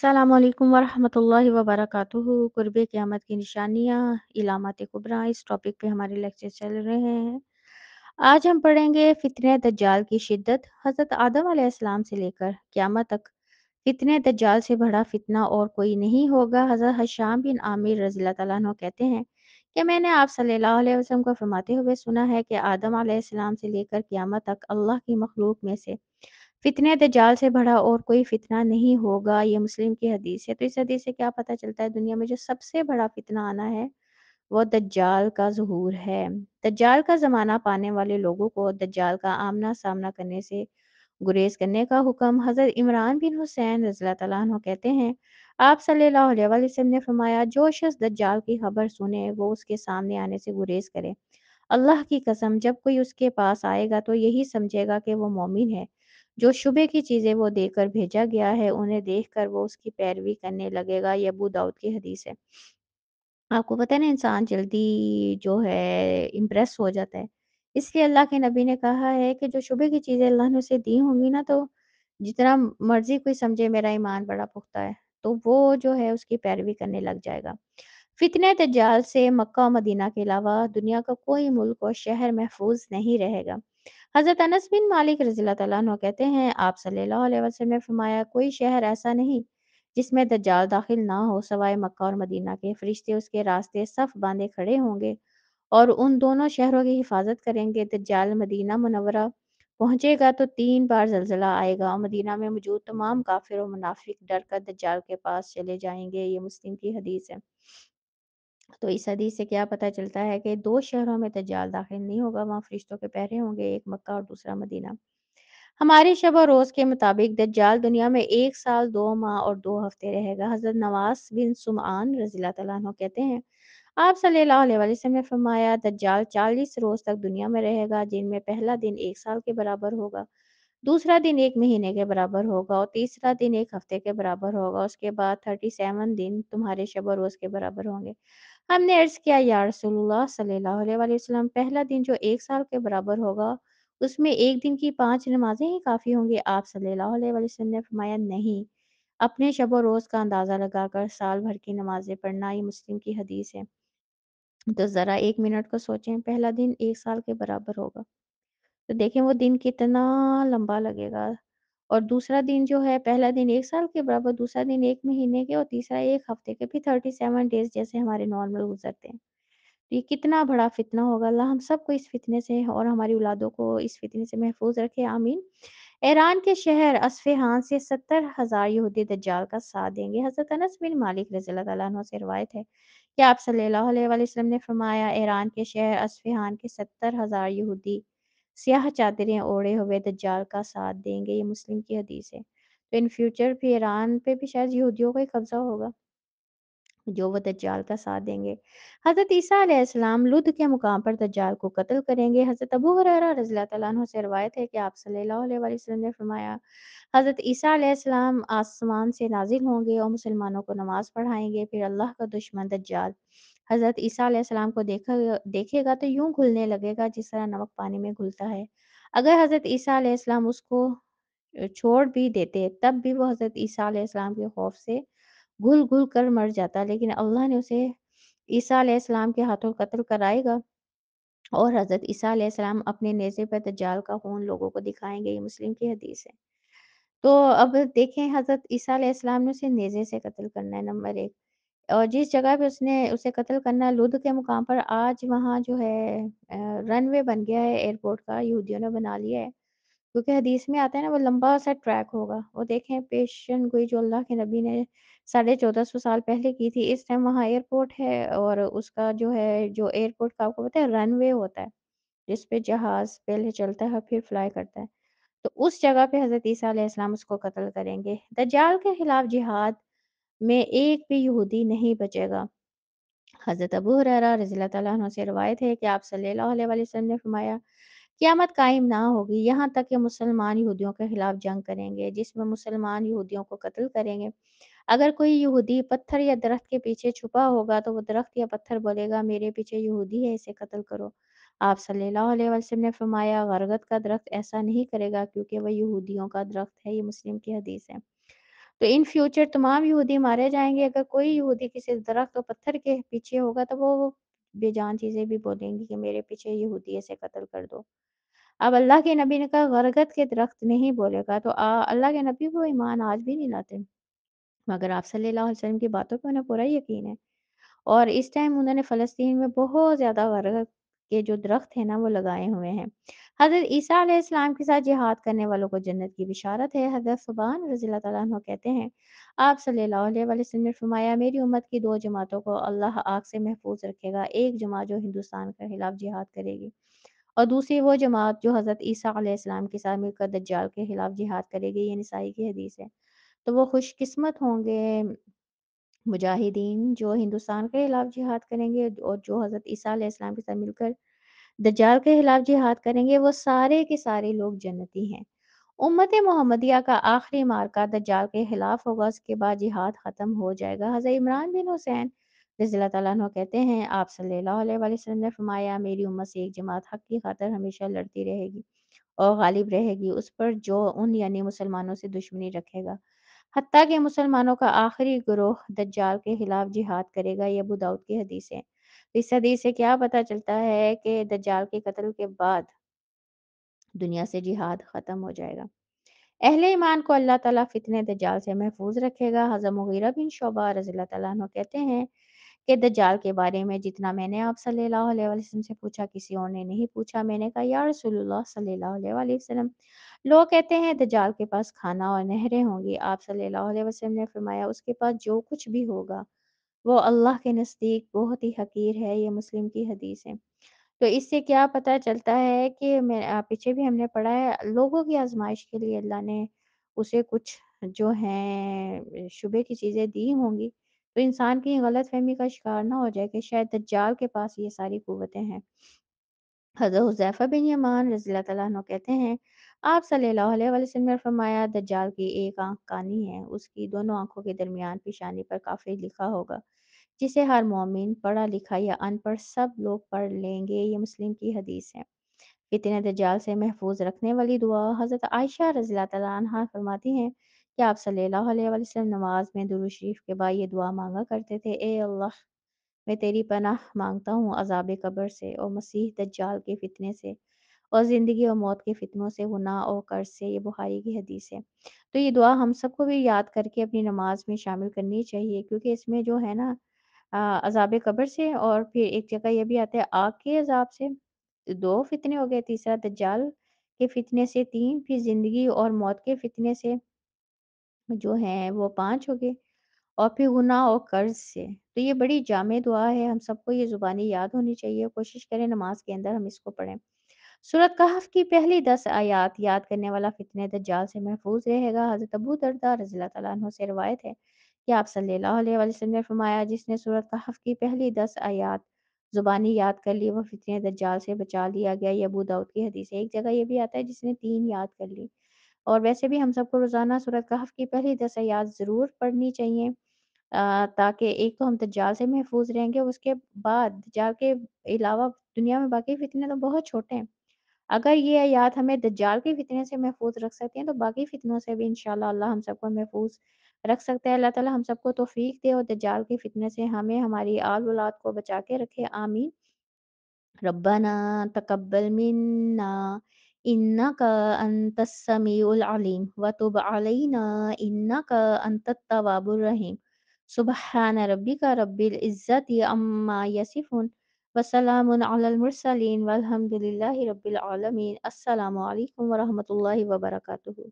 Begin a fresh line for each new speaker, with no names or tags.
अस्सलाम वालेकुम वरहमतुल्लाहि वबरकातुहू। कुर्ब क़यामत की निशानियाँ, इलामात कुबरा, इस टॉपिक पे हमारे लेक्चर चल रहे हैं। आज हम पढ़ेंगे फितने दज्जाल की शिद्दत। हज़रत आदम अलैहिस्सलाम से लेकर क़यामत तक फितने दज्जाल से बड़ा फितना और कोई नहीं होगा। हज़रत हशाम बिन आमिर रज़ियल्लाहु तआला अन्हु कहते हैं कि मैंने आप सल्लल्लाहु अलैहि वसल्लम को फरमाते हुए सुना है कि आदम अलैहिस्सलाम से लेकर क़यामत तक अल्लाह की मखलूक में से फितने दज्जाल से बड़ा और कोई फितना नहीं होगा। ये मुस्लिम की हदीस है। तो इस हदीस से क्या पता चलता है, दुनिया में जो सबसे बड़ा फितना आना है वो दज्जाल का ज़ुहूर है। दज्जाल का ज़माना पाने वाले लोगों को दज्जाल का आमना-सामना करने से गुरेज़ करने का हुक्म। हज़रत इमरान बिन हुसैन रज़ियल्लाहु तआला अन्हु कहते हैं, आप सल्लल्लाहु अलैहि वसल्लम ने फरमाया, जो शख़्स दज्जाल की खबर सुने वो उसके सामने आने से गुरेज़ करे। अल्लाह की कसम, जब कोई उसके पास आएगा तो यही समझेगा कि वो मोमिन है। जो शुबे की चीज़ें वो देकर भेजा गया है, उन्हें देखकर वो उसकी पैरवी करने लगेगा। ये अबू दाऊद की हदीस है। आपको पता है ना, इंसान जल्दी जो है इम्प्रेस हो जाता है। इसलिए अल्लाह के नबी ने कहा है कि जो शुबे की चीज़ें अल्लाह ने उसे दी होंगी ना, तो जितना मर्ज़ी कोई समझे मेरा ईमान बड़ा पुख्ता है, तो वो जो है उसकी पैरवी करने लग जाएगा। फितने दज्जाल से मक्का और मदीना के अलावा दुनिया का कोई मुल्क और शहर महफूज नहीं रहेगा। हज़रत अनस बिन मालिक रज़ियल्लाहु तआला अन्हु कहते हैं, आप सल्लल्लाहु अलैहि वसल्लम ने फरमाया, कोई शहर ऐसा नहीं जिसमें दज्जाल दाखिल ना हो सवाए मक्का और मदीना के। फरिश्ते उसके रास्ते सफ़ बांधे खड़े होंगे और उन दोनों शहरों की हिफाजत करेंगे। दज्जाल मदीना मुनव्वरा पहुँचेगा तो 3 बार ज़लज़ला आएगा और मदीना में मौजूद तमाम काफ़िर और मुनाफ़िक डर कर दज्जाल के पास चले जाएँगे। ये मुस्लिम की हदीस है। तो इस हदीस से क्या पता चलता है कि 2 शहरों में दज्जाल दाखिल नहीं होगा, वहाँ फरिश्तों के पहरे होंगे, एक मक्का और दूसरा मदीना। हमारी शब और रोज़ के मुताबिक दज्जाल दुनिया में 1 साल 2 माह और 2 हफ़्ते रहेगा। हज़रत नवास बिन सुमआन रज़ियल्लाहु तआला अन्हु कहते हैं, आप सल्लल्लाहु अलैहि वसल्लम ने फरमाया, दज्जाल 40 रोज़ तक दुनिया में रहेगा, जिनमें पहला दिन 1 साल के बराबर होगा, दूसरा दिन 1 महीने के बराबर होगा और तीसरा दिन 1 हफ़्ते के बराबर होगा। उसके बाद 37 दिन तुम्हारे शब और रोज़ के बराबर होंगे। हमने अर्ज़ किया, या रसूलल्लाह सल्लल्लाहु अलैहि वसल्लम, पहला दिन जो 1 साल के बराबर होगा, उसमें 1 दिन की 5 नमाज़ें ही काफ़ी होंगी? आप सल्लल्लाहु अलैहि वसल्लम ने फरमाया, नहीं, अपने शब और रोज़ का अंदाज़ा लगाकर साल भर की नमाज़ें पढ़ना। ये मुस्लिम की हदीस है। तो ज़रा 1 मिनट को सोचें, पहला दिन 1 साल के बराबर होगा, तो देखें वो दिन कितना लंबा लगेगा। और दूसरा दिन जो है, पहला दिन 1 साल के बराबर, दूसरा दिन 1 महीने के और तीसरा 1 हफ़्ते के, फिर 37 डेज़ जैसे हमारे नॉर्मल गुज़रते हैं। तो ये कितना बड़ा फ़ितना होगा। अल्लाह हम सबको इस फ़ितने से और हमारी औलादों को इस फ़ितने से महफ़ूज़ रखे, आमीन। ईरान के शहर अस्फ़हान से 70,000 यहूदी दज्जाल का साथ देंगे। हज़रत अनस बिन मालिक रज़ियल्लाहु तआला अन्हु से रिवायत है कि आप सल्लल्लाहु अलैहि वसल्लम ने फ़रमाया, ईरान के शहर अस्फ़हान के 70,000 यहूदी स्याह चादरें ओढ़े हुए दज्जाल का साथ देंगे। ये मुस्लिम की हदीस है। तो इन फ्यूचर भी ईरान पे भी शायद यहूदियों का ही कब्ज़ा होगा, जो वो दज्जाल का साथ देंगे। हज़रत ईसा अलैहिस्सलाम लुद के मुकाम पर दज्जाल को कत्ल करेंगे। हज़रत अबू हुरैरा रज़ियल्लाहु तआला अन्हु से रिवायत है कि आप सल्लल्लाहु अलैहि वसल्लम ने फरमाया, हज़रत ईसा अलैहिस्सलाम आसमान से नाज़िल होंगे और मुसलमानों को नमाज़ पढ़ाएँगे। फिर अल्लाह का दुश्मन दज्जाल हज़रत ईसा अलैहिस्सलाम को देखेगा तो यूँ घुलने लगेगा जिस तरह नमक पानी में घुलता है। अगर हज़रत ईसा अलैहिस्सलाम उसको छोड़ भी देते, तब भी वो हज़रत ईसा अलैहिस्सलाम के खौफ से घुल-घुल कर मर जाता, लेकिन अल्लाह ने उसे ईसा अलैहिस्सलाम के हाथों कत्ल कराएगा और हज़रत ईसा अलैहिस्सलाम अपने नेज़े पर दज्जाल का खून लोगों को दिखाएँगे। ये मुस्लिम की हदीस है। तो अब देखें, हज़रत ईसा अलैहिस्सलाम ने उसे नेज़े से कत्ल करना है, नंबर 1। और जिस जगह पे उसने उसे कत्ल करना है, लुध के मुकाम पर, आज वहाँ जो है रनवे बन गया है एयरपोर्ट का, यहूदियों ने बना लिया है। क्योंकि हदीस में आता है ना, वो लंबा-सा ट्रैक होगा। वो देखें, पेशन गोई जो अल्लाह के नबी ने साढ़े 1400 साल पहले की थी, इस टाइम वहाँ एयरपोर्ट है और उसका जो है, जो एयरपोर्ट का आपको पता है रनवे होता है, जिस पे जहाज़ पहले चलता है फिर फ्लाई करता है। तो उस जगह पे हज़रत ईसा अलैहिस्सलाम उसको कत्ल करेंगे। दज्जाल के खिलाफ जिहाद में एक भी यहूदी नहीं बचेगा। हज़रत अबू हुरैरा रज़ियल्लाहु तआला अन्हु से रिवायत है कि आप सल्लल्लाहु अलैहि वसल्लम ने फरमाया, क़यामत कायम ना होगी यहाँ तक कि मुसलमान यहूदियों के खिलाफ जंग करेंगे, जिसमें मुसलमान यहूदियों को कत्ल करेंगे। अगर कोई यहूदी पत्थर या दरख्त के पीछे छुपा होगा तो वो दरख्त या पत्थर बोलेगा, मेरे पीछे यहूदी है, इसे कत्ल करो। आप सल्लल्लाहु अलैहि वसल्लम ने फरमाया, गरगद का दरख्त ऐसा नहीं करेगा क्योंकि वह यहूदियों का दरख्त है। ये मुस्लिम की हदीस है। تو इन फ्यूचर तमाम यहूदी मारे जाएँगे, अगर कोई यहूदी किसी दरख्त और पत्थर के पीछे होगा तो वो बेजान चीज़ें भी बोलेंगी कि मेरे पीछे यहूदी ऐसे कत्ल कर दो। अब अल्लाह के नबी ने कहा बरगद के दरख्त नहीं बोलेगा तो अल्लाह के नबी वो ईमान आज भी नहीं लाते। मगर आप सल्लल्लाहु अलैहि वसल्लम की बातों पे उन्हें पूरा यकीन है। और इस टाइम उन्होंने फ़लस्तीन में बहुत ज़्यादा बरगद के जो दरख्त हैं ना वो लगाए हुए हैं। हज़रत ईसा अलैहिस्सलाम के साथ जिहाद करने वालों को जन्नत की बिशारत है। हज़रत सुबहान रज़ियल्लाहु तआला अन्हु कहते हैं, आप सल्लल्लाहु अलैहि वसल्लम ने फरमाया मेरी उम्मत की 2 जमातों को अल्लाह आग से महफूज़ रखेगा। एक जमात जो हिंदुस्तान के खिलाफ जिहाद करेगी और दूसरी वो जमात जो हज़रत ईसा अलैहिस्सलाम के साथ मिलकर दज्जाल के खिलाफ जिहाद करेगी। ये निसाई की हदीस है। तो वो खुशकिस्मत होंगे मुजाहिदीन जो हिंदुस्तान के खिलाफ जिहाद करेंगे और जो हज़रत ईसा अलैहिस्सलाम के साथ मिलकर दज्जाल के खिलाफ जिहाद करेंगे, वो सारे के सारे लोग जन्नती हैं। उम्मत मोहम्मदिया का आखिरी मार्का दज्जाल के खिलाफ होगा, उसके बाद जिहाद ख़त्म हो जाएगा। हज़रत इमरान बिन हुसैन रज़ियल्लाहु तआला अन्हु कहते हैं, आप सल्लल्लाहु अलैहि वसल्लम ने फरमाया, मेरी उम्मत से एक जमात हक़ की खातिर हमेशा लड़ती रहेगी और गालिब रहेगी उस पर जो उन यानी मुसलमानों से दुश्मनी रखेगा। हत्ता कि मुसलमानों का आखिरी गिरोह दज्जाल के खिलाफ जिहाद करेगा। ये अबू दाऊद की हदीस है। इस हदीस से क्या पता चलता है कि दज्जाल के कत्ल के बाद दुनिया से जिहाद ख़त्म हो जाएगा। अहले ईमान को अल्लाह ताला फ़ित्ने दज्जाल से महफूज़ रखेगा। हज़रत मुग़ीरा बिन शुअबा रज़ियल्लाहु तआला अन्हु कहते हैं कि दज्जाल के बारे में जितना मैंने आप सल्लल्लाहु अलैहि वसल्लम से पूछा, किसी और ने नहीं पूछा। मैंने कहा, या रसूलल्लाह सल्लल्लाहु अलैहि वसल्लम, लोग कहते हैं दज्जाल के पास खाना और नहरें होंगी। आप सल्लल्लाहु अलैहि वसल्लम ने फरमाया, उसके पास जो कुछ भी होगा, वो अल्लाह के नज़दीक बहुत ही हक़ीर है। ये मुस्लिम की हदीस है। तो इससे क्या पता चलता है कि पीछे भी हमने पढ़ा है, लोगों की आज़माइश के लिए अल्लाह ने उसे कुछ जो हैं शुबे की चीज़ें दी होंगी, तो इंसान कहीं गलतफ़हमी का शिकार ना हो जाए कि शायद दज्जाल के पास ये सारी कुव्वतें हैं। हज़रत हुज़ैफ़ा बिन यमान रज़ियल्लाहु तआला अन्हु कहते हैं, आप सल्लल्लाहु अलैहि वसल्लम ने फरमाया, दज्जाल की एक आँख कानी है, उसकी दोनों आँखों के दरमियान पेशानी पर काफ़िर लिखा होगा, जिसे हर मोमिन पढ़ा लिखा या अनपढ़ सब लोग पढ़ लेंगे। ये मुस्लिम की हदीस है। फितने दज्जाल से महफूज़ रखने वाली दुआ हज़रत आयशा रज़ियल्लाहु तआला अन्हा फरमाती हैं कि आप सल्लल्लाहु अलैहि वसल्लम नमाज में दुरूद शरीफ के बाद ये दुआ मांगा करते थे, ए अल्लाह, मैं तेरी पनाह माँगता हूँ अज़ाब कब्र से और मसीह दज्जाल के फ़ितने से और ज़िंदगी और मौत के फ़ितनों से, गुनाह और कर्ज़ से। ये बुखारी की हदीस है। तो ये दुआ हम सबको भी याद करके अपनी नमाज़ में शामिल करनी चाहिए, क्योंकि इसमें जो है ना अज़ाब कब्र से और फिर एक जगह ये भी आता है आग के अज़ाब से, 2 फ़ितने हो गए, तीसरा दज्जाल के फ़ितने से 3, फिर ज़िंदगी और मौत के फ़ितने से जो हैं वो 5 हो गए। और फिर गुनाह और कर्ज़ से। तो ये बड़ी जामे दुआ है, हम सबको ये ज़ुबानी याद होनी चाहिए। कोशिश करें नमाज़ के अंदर हम इसको पढ़ें। सूरत कहफ़ की पहली 10 आयत याद करने वाला फ़ितने दज्जाल से महफूज़ रहेगा। हज़रत अबू दरदा रज़ियल्लाहु तआला अन्हु से रिवायत है कि आप सल्लल्लाहु अलैहि वसल्लम ने फरमाया, जिसने सूरत कहफ़ की पहली 10 आयत ज़ुबानी याद कर ली, वो फ़ितने दज्जाल से बचा लिया गया। ये अबू दाऊद की हदीस है। एक जगह ये भी आता है जिसने 3 याद कर ली। और वैसे भी हम सबको रोज़ाना सूरत कहफ़ की पहली 10 आयत ज़रूर पढ़नी चाहिए। ताकि एक तो हम दज्जाल से महफूज़ रहेंगे, उसके बाद दज्जाल के अलावा दुनिया में बाकी फ़ितने तो बहुत छोटे हैं। अगर ये आयत हमें दज्जाल के फ़ितने से महफूज़ रख सकती हैं, तो बाकी फ़ितनों से भी इंशाअल्लाह अल्लाह हम सबको महफूज़ रख सकता है। अल्लाह ताला हम सबको तौफ़ीक दे और दज्जाल के फ़ितने से हमें, हमारी आल-औलाद को बचा के रखे। आमीन। रब्बना तक़ब्बल मिन्ना इन्नका अंतस समीउल अलीम व तुब अलैना इन्नका अंतत तव्वाबुर रहीम। सुब्हान रब्बिका रब्बिल इज़्ज़ति अम्मा यसिफ़ून व सलामुन अलल मुरसलीन वल्हम्दुलिल्लाहि रब्बिल आलमीन। अस्सलामु अलैकुम व रहमतुल्लाहि व बरकातुहू।